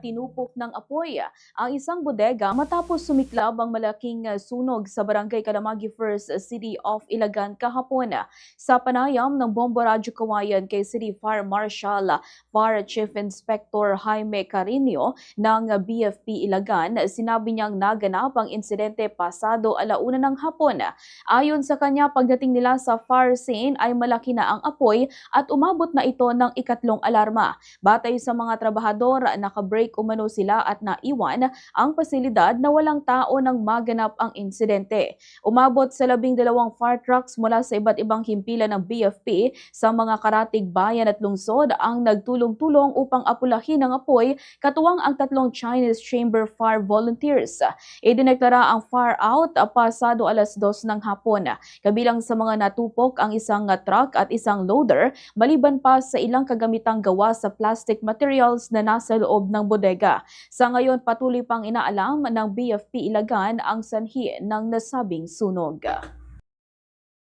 tinupok ng apoy ang isang bodega matapos sumiklab ang malaking sunog sa Barangay Kalamagi First City of Ilagan kahapon. Sa panayam ng Bombo Radyo Kawayan kay City Fire Marshal Fire Chief Inspector Jaime Carino ng BFP Ilagan, sinabi niyang naganap ang insidente pasado 1:00 ng hapon. Ayon sa kanya, pagdating nila sa fire scene ay malaki na ang apoy at umabot na ito ng ikatlong alarma. Batay sa mga trabahador, naka-break umano sila at naiwan ang pasilidad na walang tao nang maganap ang insidente. Umabot sa 12 fire trucks mula sa iba't ibang himpilan ng BFP sa mga karatig bayan at lungsod ang nagtulong-tulong upang apulahin ang apoy, katuwang ang 3 Chinese Chamber Fire Volunteers. Idineklara ang fire out pasado 2:00 ng hapon. Kabilang sa mga natupok ang isang truck at isang loader, maliban pa sa ilang kagamitang gawa sa plastic materials na nasa loob ng bodega. Sa ngayon, patuloy pang inaalam ng BFP Ilagan ang sanhi ng nasabing sunog.